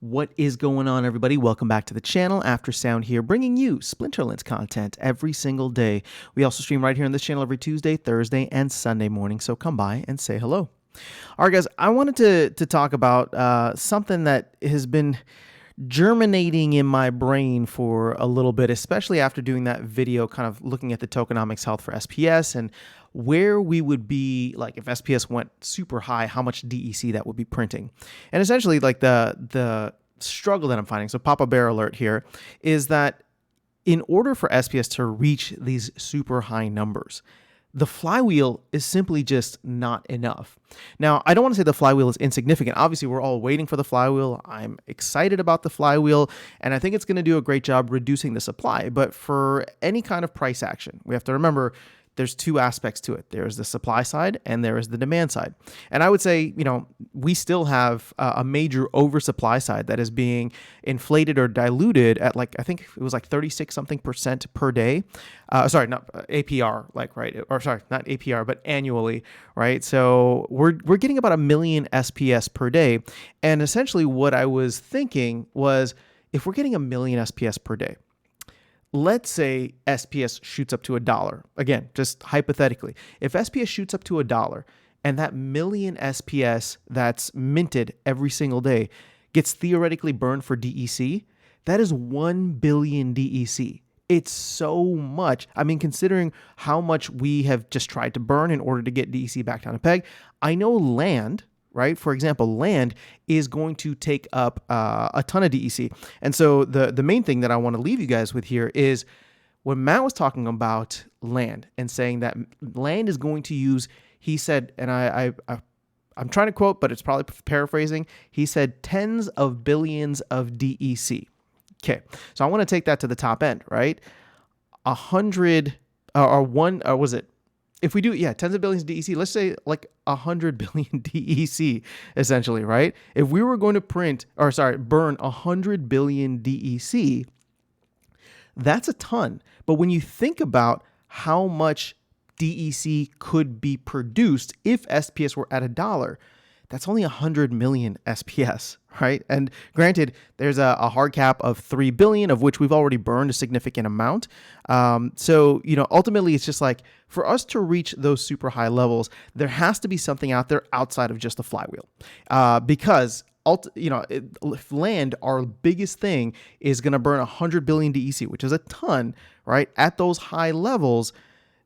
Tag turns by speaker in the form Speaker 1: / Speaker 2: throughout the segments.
Speaker 1: What is going on, everybody? Welcome back to the channel. After Sound here, bringing you Splinterlands content every single day. We also stream right here on this channel every Tuesday, Thursday, and Sunday morning, so come by and say hello. All right, guys, I wanted to talk about something that has been germinating in my brain for a little bit, especially after doing that video kind of looking at the tokenomics health for SPS and where we would be, like if SPS went super high, how much DEC that would be printing. And essentially like the struggle that I'm finding, so Papa Bear alert here, is that in order for SPS to reach these super high numbers, the flywheel is simply just not enough. Now, I don't want to say the flywheel is insignificant. Obviously, we're all waiting for the flywheel. I'm excited about the flywheel, and I think it's going to do a great job reducing the supply. But for any kind of price action, we have to remember there's two aspects to it. There's the supply side and there is the demand side. And I would say, we still have a major oversupply side that is being inflated or diluted at I think it was 36 something % per day. Sorry, not APR, right? Or sorry, not APR, but annually, right? So we're getting about 1 million SPS per day. And essentially what I was thinking was, if we're getting 1 million SPS per day, let's say SPS shoots up to $1. Again, just hypothetically, if SPS shoots up to $1 and that 1 million SPS that's minted every single day gets theoretically burned for DEC, that is 1 billion DEC. It's so much. I mean, considering how much we have just tried to burn in order to get DEC back down a peg, I know land, right? For example, land is going to take up a ton of DEC. And so the main thing that I want to leave you guys with here is when Matt was talking about land and saying that land is going to use, he said, and I'm trying to quote, but it's probably paraphrasing. He said tens of billions of DEC. Okay. So I want to take that to the top end, right? 100 or one, or was it? If we do, tens of billions of DEC, let's say 100 billion DEC, essentially, right? If we were going to burn 100 billion DEC, that's a ton. But when you think about how much DEC could be produced if SPS were at $1, that's only 100 million SPS, right? And granted, there's a hard cap of 3 billion, of which we've already burned a significant amount. So, ultimately it's just for us to reach those super high levels, there has to be something out there outside of just the flywheel. Because if land, our biggest thing, is going to burn 100 billion DEC, which is a ton, right? At those high levels,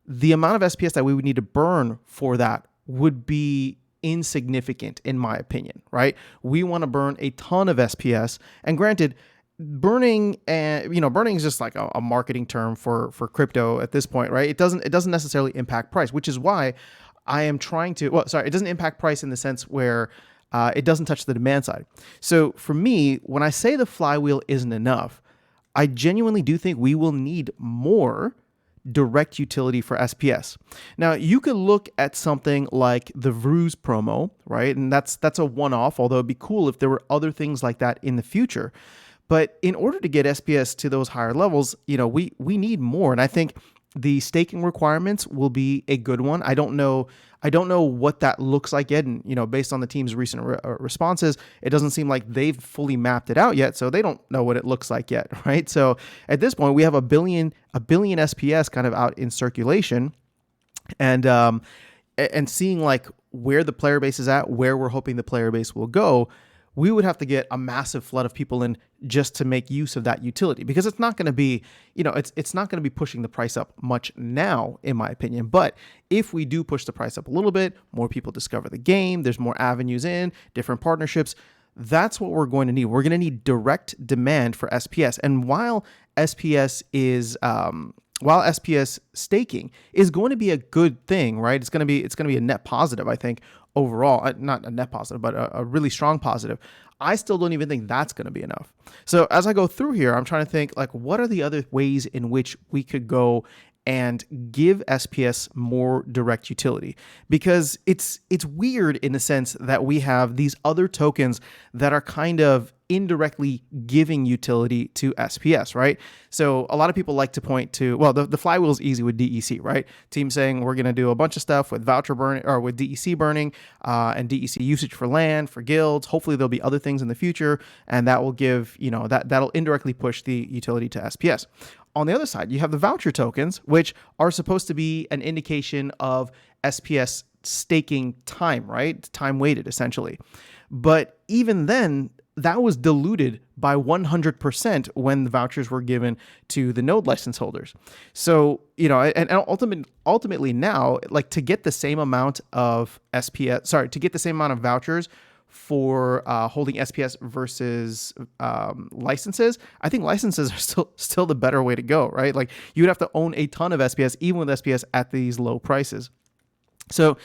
Speaker 1: the amount of SPS that we would need to burn for that would be insignificant, in my opinion, right? We want to burn a ton of SPS, and granted, burning is just a marketing term for crypto at this point, right? It doesn't necessarily impact price, which is why I am trying to, it doesn't impact price in the sense where it doesn't touch the demand side. So for me, when I say the flywheel isn't enough, I genuinely do think we will need more direct utility for SPS. Now, you could look at something like the Vrooz promo, right? And that's a one-off, although it'd be cool if there were other things like that in the future. But in order to get SPS to those higher levels, we need more. And I think the staking requirements will be a good one. I don't know what that looks like yet. And, based on the team's recent responses, it doesn't seem like they've fully mapped it out yet. So they don't know what it looks like yet, right? So at this point, we have a billion SPS kind of out in circulation, and seeing where the player base is at, where we're hoping the player base will go. We would have to get a massive flood of people in just to make use of that utility, because it's not going to be, it's not going to be pushing the price up much now, in my opinion. But if we do push the price up a little bit, more people discover the game, there's more avenues in, different partnerships, that's what we're going to need. We're going to need direct demand for SPS. And while SPS staking is going to be a good thing, right? It's going to be a net positive, I think, overall. Not a net positive, but a really strong positive. I still don't even think that's going to be enough. So as I go through here, I'm trying to think what are the other ways in which we could go and give SPS more direct utility, because it's weird in the sense that we have these other tokens that are kind of indirectly giving utility to SPS, right? So a lot of people like to point to, well, the flywheel is easy with DEC, right? Team saying we're going to do a bunch of stuff with voucher burning or with DEC burning and DEC usage for land, for guilds. Hopefully there'll be other things in the future, and that will give, that'll indirectly push the utility to SPS. On the other side, you have the voucher tokens, which are supposed to be an indication of SPS staking time, right? Time weighted, essentially. But even then, that was diluted by 100% when the vouchers were given to the node license holders. So, and ultimately now, like, to get the same amount of to get the same amount of vouchers for holding SPS versus licenses, I think licenses are still the better way to go, right? Like, you would have to own a ton of SPS, even with SPS at these low prices. So,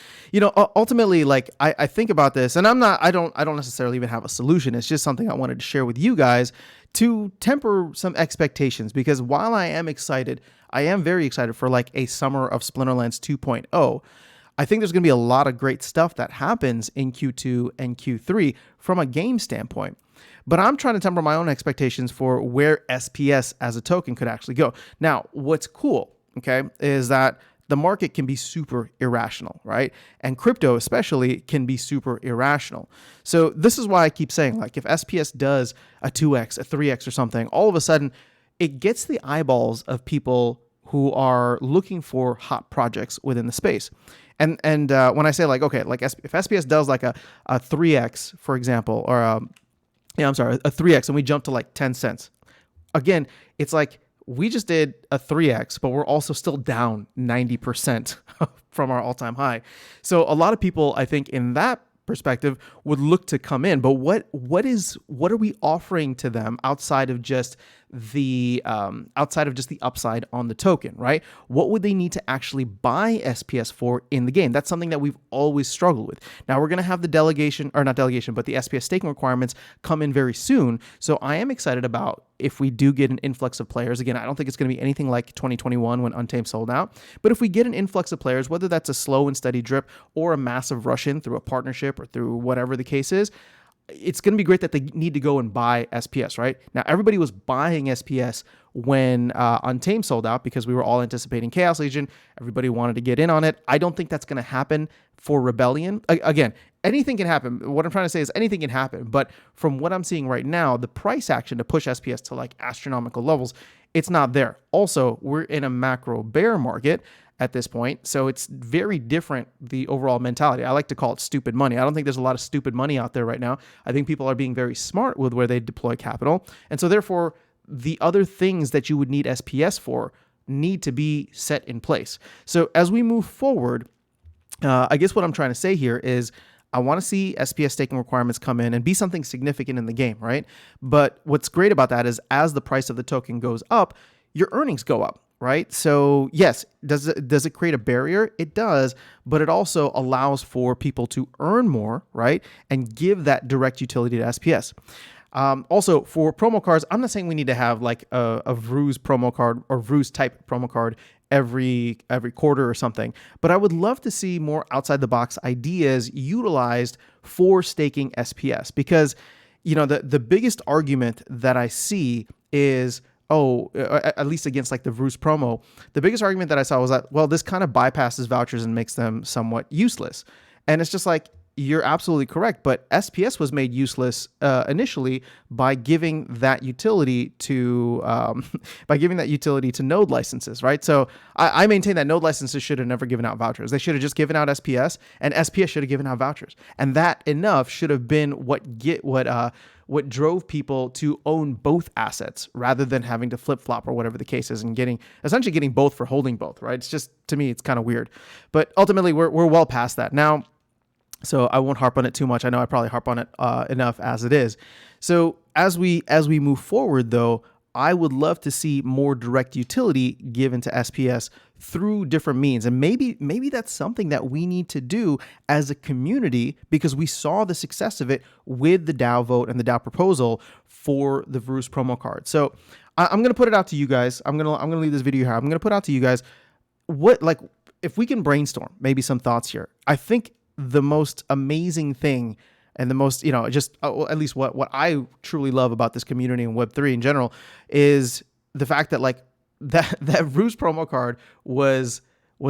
Speaker 1: ultimately, like, I think about this, and I don't necessarily even have a solution. It's just something I wanted to share with you guys to temper some expectations, because while I am very excited for like a summer of Splinterlands 2.0. I think there's going to be a lot of great stuff that happens in Q2 and Q3 from a game standpoint. But I'm trying to temper my own expectations for where SPS as a token could actually go. Now, what's cool, okay, is that the market can be super irrational, right? And crypto especially can be super irrational. So this is why I keep saying, like, if SPS does a 2x, a 3x or something, all of a sudden it gets the eyeballs of people who are looking for hot projects within the space. And when I say, like, okay, like, if SPS does like a 3x, for example, or a 3x, and we jump to like 10 cents. Again, it's like, we just did a 3x, but we're also still down 90% from our all-time high. So a lot of people, I think, in that perspective, would look to come in. But what are we offering to them outside of just the upside on the token, right? What would they need to actually buy SPS for in the game? That's something that we've always struggled with. Now we're going to have the but the SPS staking requirements come in very soon. So I am excited about if we do get an influx of players. Again, I don't think it's going to be anything like 2021 when Untamed sold out. But if we get an influx of players, whether that's a slow and steady drip or a massive rush in through a partnership or through whatever the case is, it's going to be great that they need to go and buy SPS, right? Now, everybody was buying SPS when Untamed sold out because we were all anticipating Chaos Legion. Everybody wanted to get in on it. I don't think that's going to happen for Rebellion. Again, anything can happen. What I'm trying to say is anything can happen. But from what I'm seeing right now, the price action to push SPS to like astronomical levels, it's not there. Also, we're in a macro bear market at this point. So it's very different, the overall mentality. I like to call it stupid money. I don't think there's a lot of stupid money out there right now. I think people are being very smart with where they deploy capital. And so therefore, the other things that you would need SPS for need to be set in place. So as we move forward, I guess what I'm trying to say here is I want to see SPS staking requirements come in and be something significant in the game, right? But what's great about that is as the price of the token goes up, your earnings go up. Right. So yes, does it create a barrier? It does, but it also allows for people to earn more, right, and give that direct utility to SPS. Also, for promo cards, I'm not saying we need to have like a Vruz promo card or Vruz type promo card every quarter or something, but I would love to see more outside the box ideas utilized for staking SPS, because the biggest argument that I see is, at least against like the Vruz promo, the biggest argument that I saw was that, well, this kind of bypasses vouchers and makes them somewhat useless. And it's just like, you're absolutely correct, but SPS was made useless initially by giving that utility to node licenses, right? So I maintain that node licenses should have never given out vouchers. They should have just given out SPS, and SPS should have given out vouchers, and that enough should have been what drove people to own both assets rather than having to flip flop or whatever the case is, and essentially getting both for holding both, right? It's just, to me, it's kind of weird, but ultimately we're well past that now. So I won't harp on it too much. I know I probably harp on it enough as it is. So as we move forward, though, I would love to see more direct utility given to SPS through different means. And maybe that's something that we need to do as a community, because we saw the success of it with the DAO vote and the DAO proposal for the Vruz promo card. So I'm going to put it out to you guys. I'm going to leave this video here. I'm going to put out to you guys, what, like, if we can brainstorm maybe some thoughts here, I think the most amazing thing and the most, just well, at least what I truly love about this community and Web3 in general is the fact that like that Ruse promo card was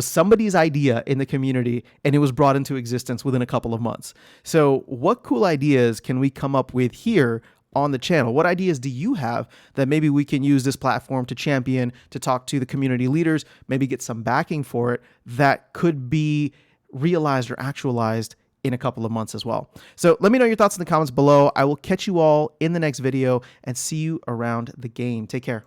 Speaker 1: somebody's idea in the community and it was brought into existence within a couple of months. So what cool ideas can we come up with here on the channel? What ideas do you have that maybe we can use this platform to champion, to talk to the community leaders, maybe get some backing for it that could be realized or actualized in a couple of months as well? So let me know your thoughts in the comments below. I will catch you all in the next video and see you around the game. Take care.